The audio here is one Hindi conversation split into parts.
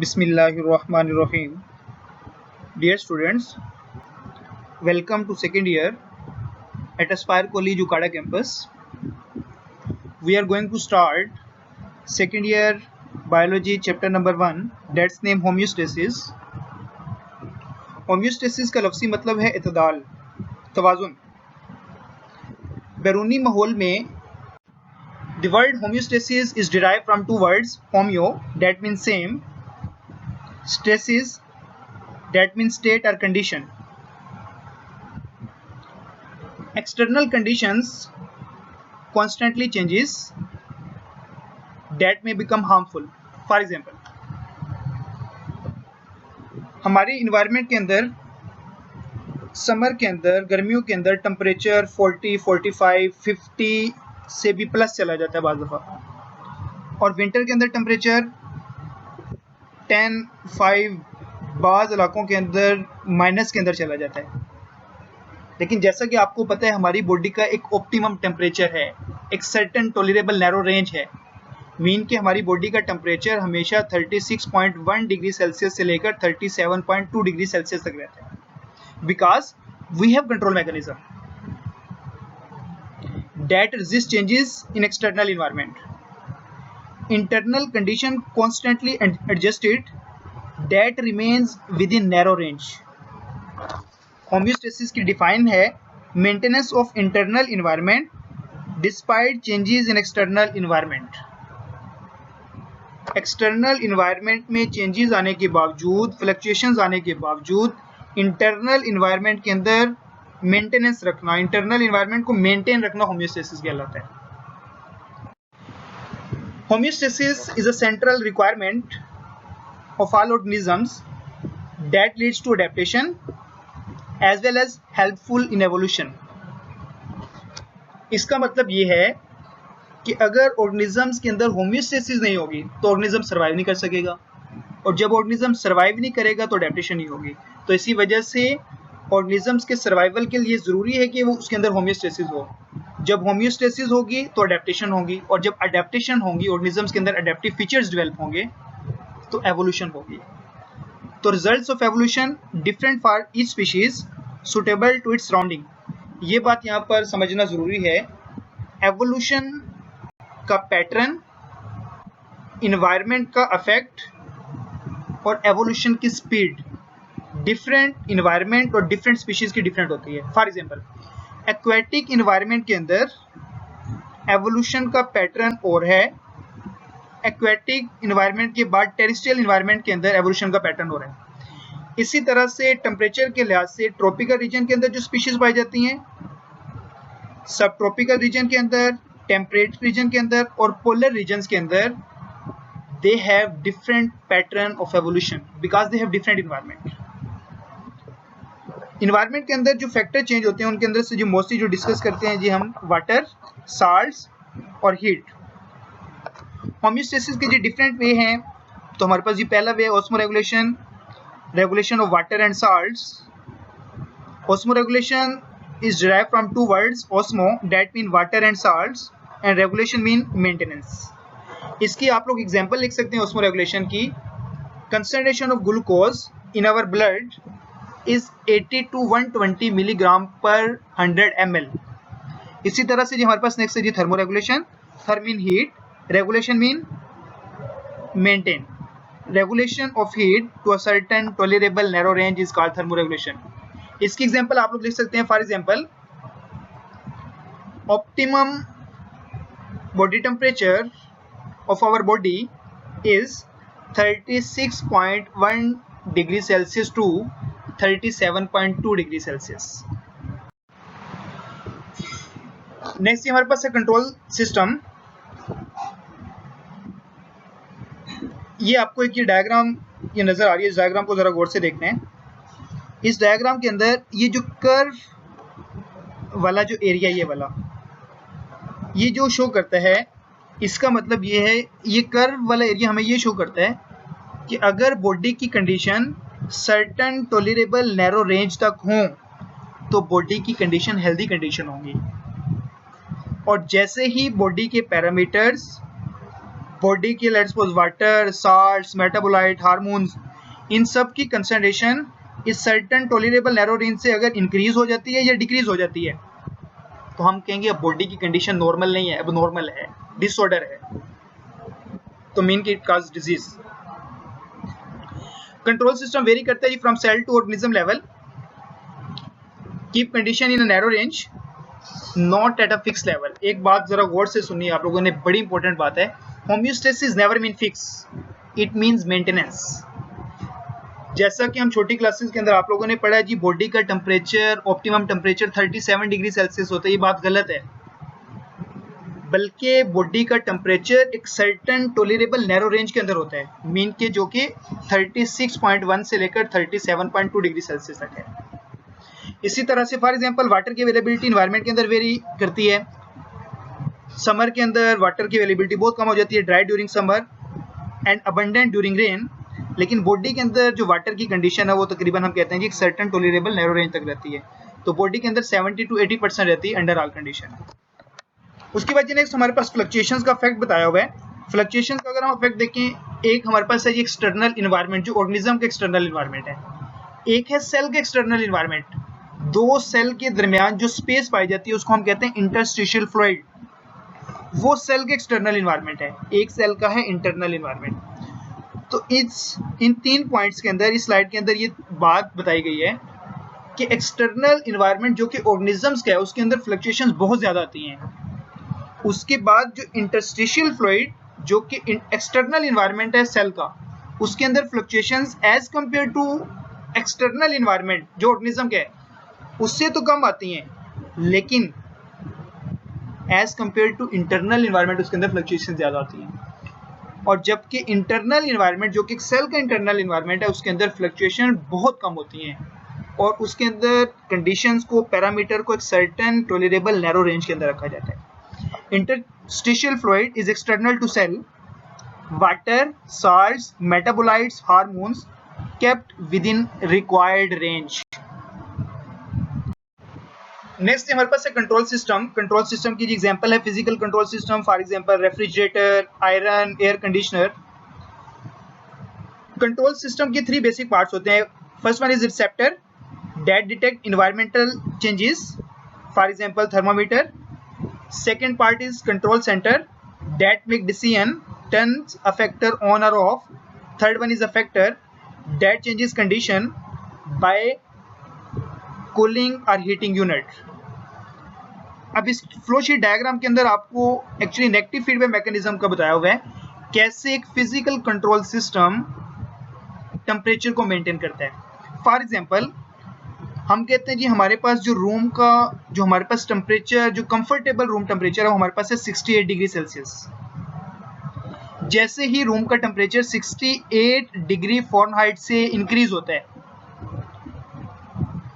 Bismillahirrahmanirrahim. Dear students, welcome to second year at Aspire College Ucada campus. We are going to start second year biology chapter number 1, that's name homeostasis. Homeostasis का लफ्ज़ी मतलब है इतदाल, तवाज़ुन। बैरूनी माहौल में the word homeostasis is derived from two words, homeo that means same, stasis that means state or condition. External conditions constantly changes that may become harmful. For example, हमारे इन्वायरमेंट के अंदर समर के अंदर गर्मियों के अंदर टेम्परेचर 40, 45, 50 से भी प्लस चला जाता है बाज़ दफ़ा, और विंटर के अंदर टेम्परेचर 10, 5 बाज़ इलाकों के अंदर माइनस के अंदर चला जाता है। लेकिन जैसा कि आपको पता है हमारी बॉडी का एक ऑप्टिमम टेम्परेचर है, एक सर्टेन टॉलरेबल नैरो रेंज है। मीन कि हमारी बॉडी का टेम्परेचर हमेशा 36.1 डिग्री सेल्सियस से लेकर 37.2 डिग्री सेल्सियस तक रहता है, because we have control mechanism that resist changes in external environment. Internal condition constantly adjusted that remains within narrow range. Homeostasis की डिफाइन है maintenance of internal environment despite changes in external environment. External environment में चेंजेस आने के बावजूद, फ्लक्चुएशंस आने के बावजूद इंटरनल इन्वायरमेंट के अंदर मेंटेनेंस रखना, इंटरनल इन्वायरमेंट को मेंटेन रखना होम्योस्टेसिस कहलाता है. Homeostasis is a central requirement of all organisms that leads to adaptation as well as helpful in evolution. इसका मतलब ये है कि अगर ऑर्गेनिजम्स के अंदर होम्योस्टेसिस नहीं होगी तो ऑर्गेनिज्म सर्वाइव नहीं कर सकेगा, और जब ऑर्गेनिज्म सर्वाइव नहीं करेगा तो अडेप्टेशन नहीं होगी. तो इसी वजह से ऑर्गेनिजम्स के सर्वाइवल के लिए ज़रूरी है कि वो उसके अंदर होम्योस्टेसिस हो. जब होम्योस्टेसिस होगी तो अडेप्टेशन होगी, और जब अडेप्टेशन होगी ऑर्गेनिजम्स के अंदर अडेप्टिव फीचर्स डेवलप होंगे तो एवोल्यूशन होगी. तो results of evolution different for each species suitable to its surrounding. ये बात यहाँ पर समझना ज़रूरी है. एवोल्यूशन का पैटर्न, इन्वायरमेंट का अफेक्ट और एवोल्यूशन की स्पीड डिफरेंट इन्वायरमेंट और डिफरेंट स्पीशीज की डिफरेंट होती है. फॉर एग्जांपल, एक्वेटिक इन्वायरमेंट के अंदर एवोल्यूशन का पैटर्न और है, एक्वेटिक इन्वायरमेंट के बाद टेरेस्ट्रियल इन्वायरमेंट के अंदर एवोल्यूशन का पैटर्न हो रहा है. इसी तरह से टेम्परेचर के लिहाज से ट्रॉपिकल रीजन के अंदर जो स्पीशीज पाई जाती हैं, सब ट्रॉपिकल रीजन के अंदर, टेम्परेट रीजन के अंदर और पोलर रीजन्स के अंदर they have different pattern of evolution because they have different environment. Environment के अंदर जो फैक्टर चेंज होते हैं उनके अंदर से जो मोस्टली जो डिस्कस करते हैं जी हम वाटर, साल्ट्स और हीट. होम्योस्टेसिस के जो डिफरेंट वे हैं, तो हमारे पास जी पहला वे osmo regulation, regulation of water and salts. Osmo regulation is derived from two words, osmo that mean water and salts and regulation mean maintenance. इसकी आप लोग एग्जांपल लिख सकते हैं ऑस्मो रेगुलेशन की. Concentration of glucose in our blood is 80 to 120 milligram पर 100 ml. इसी तरह से जी हमारे पास नेक्स्ट है ji thermo regulation. Therm mean heat, regulation mean maintain. Regulation of heat to a certain tolerable narrow range is called thermo regulation. इसकी एग्जांपल आप लोग लिख सकते हैं. For example, optimum body temperature of our body is 36.1 degree Celsius to 37.2 degree Celsius. Next हमारे पास है कंट्रोल सिस्टम. ये आपको एक ये डायग्राम ये नजर आ रही है. इस डायग्राम को जरा गौर से देखते हैं. इस डायग्राम के अंदर ये जो कर्व वाला जो एरिया ये वाला ये जो शो करता है, इसका मतलब ये है, ये कर्व वाला एरिया हमें ये शो करता है कि अगर बॉडी की condition certain tolerable narrow range तक हो तो बॉडी की कंडीशन हेल्दी कंडीशन होगी, और जैसे ही बॉडी के पैरामीटर्स बॉडी की let's suppose water, salts, metabolite, hormones, इन सब की कंसंट्रेशन इस सर्टेन टॉलरेबल नैरो रेंज से अगर इंक्रीज हो जाती है या डिक्रीज हो जाती है तो हम कहेंगे अब बॉडी की कंडीशन नॉर्मल नहीं है, अब नॉर्मल है, डिसऑर्डर है, तो मीन की it cause disease. Control system vary करता है from cell to organism level, keep condition in a narrow range, not at a fix level. एक बात जरा गौर से सुनिए आप लोगों ने, बड़ी इंपॉर्टेंट बात है, homeostasis never mean fix, it means maintenance. जैसा कि हम छोटी क्लासेस के अंदर आप लोगों ने पढ़ा है जी, बॉडी का temperature, optimum temperature 37 degree Celsius होता है, ये बात गलत है। बल्कि बॉडी का टेम्परेचर एक सर्टेन टॉलरेबल नैरो रेंज के अंदर होता है, मीन के जो कि 36.1 से लेकर 37.2 डिग्री सेल्सियस तक है। इसी तरह से फॉर एग्जांपल वाटर की अवेलेबिलिटी एनवायरनमेंट के अंदर वेरी करती है। समर के अंदर वाटर की अवेलेबिलिटी बहुत कम हो जाती है, dry during summer and abundant during rain, लेकिन बॉडी के अंदर जो वाटर की कंडीशन है वो तकरीबन हम कहते हैं कि एक सर्टेन टॉलरेबल नैरो रेंज तक रहती है, तो बॉडी के अंदर 70 to 80% रहती है अंडर ऑल कंडीशन। उसके बाद नेक्स्ट हमारे पास फ्लक्चुएशंस का फैक्ट बताया हुआ है। फ्लक्चुएशंस का अगर हम फैक्ट देखें, एक हमारे पास है ये एक्सटर्नल इन्वायरमेंट, जो ऑर्गेनिज्म का एक्सटर्नल इन्वायरमेंट है, एक है सेल का एक्सटर्नल इन्वायरमेंट। दो सेल के दरमियान जो स्पेस पाई जाती है उसको हम कहते हैं इंटरस्टिशियल फ्लूइड, वो सेल के एक्सटर्नल इन्वायरमेंट है। एक सेल का है इंटरनल इन्वायरमेंट। तो इन 3 पॉइंट्स के अंदर, इस स्लाइड के अंदर ये बात बताई गई है कि एक्सटर्नल इन्वायरमेंट जो कि ऑर्गेनिजम्स का है उसके अंदर फ्लक्चुएशंस बहुत ज़्यादा आती हैं। उसके बाद जो इंटरस्टिशियल फ्लूइड जो कि एक्सटर्नल इन्वायरमेंट है सेल का, उसके अंदर fluctuations as compare to external environment जो ऑर्गेनिज्म का है उससे तो कम आती हैं, लेकिन as compare to internal environment उसके अंदर फ्लक्चुएशन ज़्यादा आती हैं। और जबकि इंटरनल इन्वायरमेंट जो कि सेल का इंटरनल इन्वायरमेंट है उसके अंदर फ्लक्चुएशन बहुत कम होती हैं और उसके अंदर कंडीशंस को, पैरामीटर को एक सर्टेन टॉलरेबल नैरो रेंज के अंदर रखा जाता है। Interstitial fluid is external to cell. Water, salts, metabolites, hormones kept within required range. Next हमारे पास है कंट्रोल सिस्टम। कंट्रोल सिस्टम की एग्जांपल है physical control system, for example refrigerator, iron, air conditioner. Control system के 3 बेसिक पार्ट्स होते हैं। First one is receptor that detect environmental changes, for example thermometer. Second part is control center that make decision, turns affector on or off. Third one is affector that changes condition by cooling or heating unit. अब इस फ्लो शीट डायग्राम के अंदर आपको एक्चुअली नेगेटिव फीडबैक मैकेनिज्म का बताया हुआ है, कैसे एक फिजिकल कंट्रोल सिस्टम टेम्परेचर को मेंटेन करता है। फॉर एग्जांपल हम कहते हैं जी हमारे पास जो रूम का जो हमारे पास टेम्परेचर, जो कंफर्टेबल रूम टेम्परेचर है वो हमारे पास है 68 डिग्री सेल्सियस। जैसे ही रूम का टेम्परेचर 68 डिग्री फ़ारेनहाइट से इंक्रीज होता है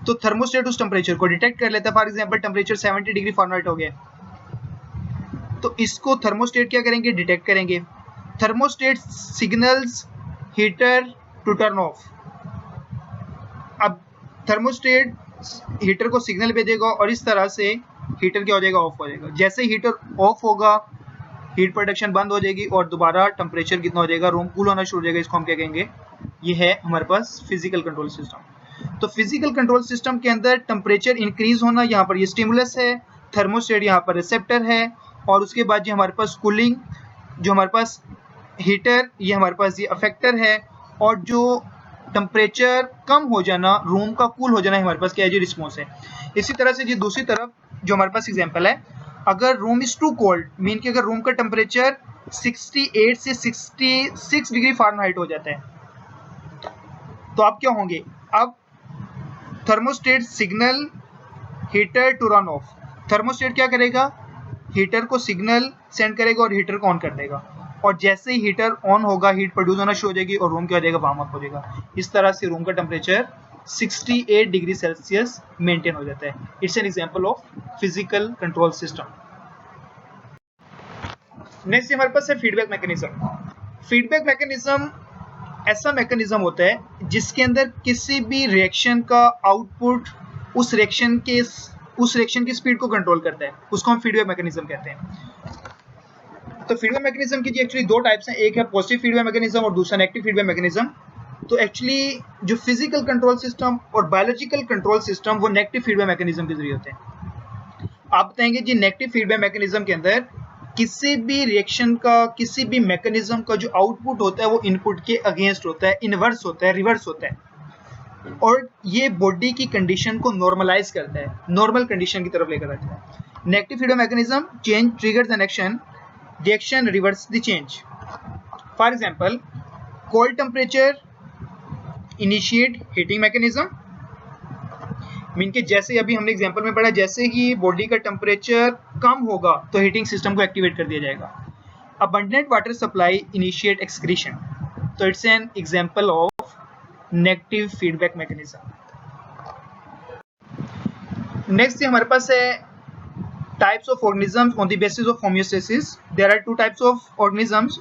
तो थर्मोस्टेट उस टेम्परेचर को डिटेक्ट कर लेता है। For example temperature 70 degree Fahrenheit हो गया तो इसको थर्मोस्टेट क्या करेंगे, डिटेक्ट करेंगे। Thermostat signals heater to turn off. अब थर्मोस्टेट हीटर को सिग्नल भेजेगा और इस तरह से हीटर क्या हो जाएगा, ऑफ हो जाएगा। जैसे हीटर ऑफ होगा हीट प्रोडक्शन बंद हो जाएगी और दोबारा टेम्परेचर कितना हो जाएगा, रूम कूल होना शुरू हो जाएगा। इसको हम क्या कहेंगे, ये है हमारे पास फिजिकल कंट्रोल सिस्टम। तो फिजिकल कंट्रोल सिस्टम के अंदर टेम्परेचर इंक्रीज होना, यहाँ पर ये स्टिमुलस है, थर्मोस्टेट यहाँ पर रिसेप्टर है, और उसके बाद जो हमारे पास कूलिंग, जो हमारे पास हीटर, ये हमारे पास ये अफेक्टर है, और जो टेम्परेचर कम हो जाना, रूम का कूल हो जाना हमारे पास क्या है जी, रिस्पॉन्स है। इसी तरह से जी दूसरी तरफ जो हमारे पास एग्जांपल है, अगर room is too cold, mean कि अगर रूम का टेम्परेचर 68 से 66 डिग्री फ़ारेनहाइट हो जाता है तो आप क्या होंगे, अब thermostat signal heater to run off. Thermostat क्या करेगा, हीटर को सिग्नल सेंड करेगा और हीटर को ऑन कर देगा, और जैसे ही हीटर ऑन होगा हीट प्रोड्यूस होना शुरू हो जाएगी और रूम क्या हो जाएगा, वार्म अप हो जाएगा। इस तरह से रूम का टेम्परेचर 68 डिग्री सेल्सियस मेंटेन हो जाता है। It's an example of physical control system. Next हमारे पास है फीडबैक मैकेनिज्म। फीडबैक मैकेनिज्म ऐसा मैकेनिज्म होता है जिसके अंदर किसी भी रिएक्शन का आउटपुट उस रिएक्शन की स्पीड को कंट्रोल करता है, उसको हम फीडबैक मैकेनिज्म कहते हैं। तो फीडबैक मैकेनिज्म की जी एक्चुअली दो टाइप्स हैं, एक है पॉजिटिव फीडबैक मैकेनिज्म और दूसरा नेगेटिव फीडबैक मैकेनिज्म। तो एक्चुअली जो फिजिकल कंट्रोल सिस्टम और बायोलॉजिकल कंट्रोल सिस्टम वो नेगेटिव फीडबैक मैकेनिज्म के जरिए होते हैं। आप बताएंगे जी नेगेटिव फीडबैक मैकेनिज्म के अंदर किसी भी रिएक्शन का, किसी भी मैकेनिज्म का जो आउटपुट होता है वो इनपुट के अगेंस्ट होता है, इनवर्स होता है, रिवर्स होता है, और ये बॉडी की कंडीशन को नॉर्मलाइज करता है, नॉर्मल कंडीशन की तरफ लेकर आता है। Negative feedback mechanism change triggers an action, the action reverse the change. For example cold temperature initiate heating mechanism, mean के जैसे अभी हमने एग्जांपल में पढ़ा, जैसे ही बॉडी का टेम्परेचर कम होगा तो हीटिंग सिस्टम को एक्टिवेट कर दिया जाएगा। Abundant water supply initiate excretion, तो it's an example of negative feedback mechanism. Next हमारे पास है types of organisms on the basis of homeostasis. There are two types of organisms.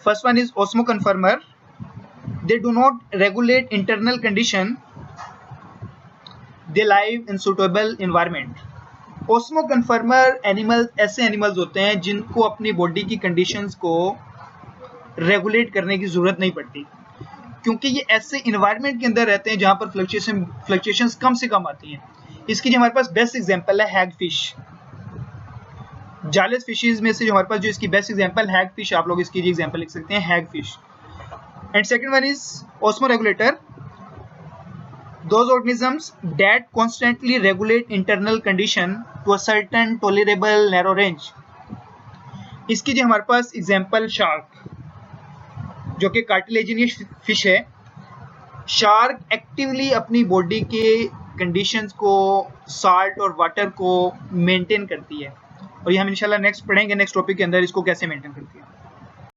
First one is osmoconformer, they do not regulate internal condition, they live in suitable environment। Osmo कन्फर्मर animals ऐसे एनिमल्स होते हैं जिनको अपनी बॉडी की कंडीशंस को रेगुलेट करने की जरूरत नहीं पड़ती, क्योंकि ये ऐसे इन्वायरमेंट के अंदर रहते हैं जहां पर फ्लक्चुएशंस कम से कम आती हैं। इसकी जो हमारे पास बेस्ट एग्जांपल है हैग फिश। जालस फिशेज में से जो हमारे पास जो इसकी बेस्ट एग्जांपल हैग फिश, आप लोग इसकी एग्जांपल लिख सकते हैं हैग fish. And second one is osmoregulator, those organisms that constantly regulate internal condition to a certain tolerable narrow range। इसकी जो हमारे पास एग्जांपल शार्क, जो कि कार्टिलेजिनियस फिश है। शार्क एक्टिवली अपनी बॉडी के कंडीशंस को, साल्ट और वाटर को मेंटेन करती है, और ये हम इंशाल्लाह नेक्स्ट पढ़ेंगे, नेक्स्ट टॉपिक के अंदर इसको कैसे मेंटेन करती है।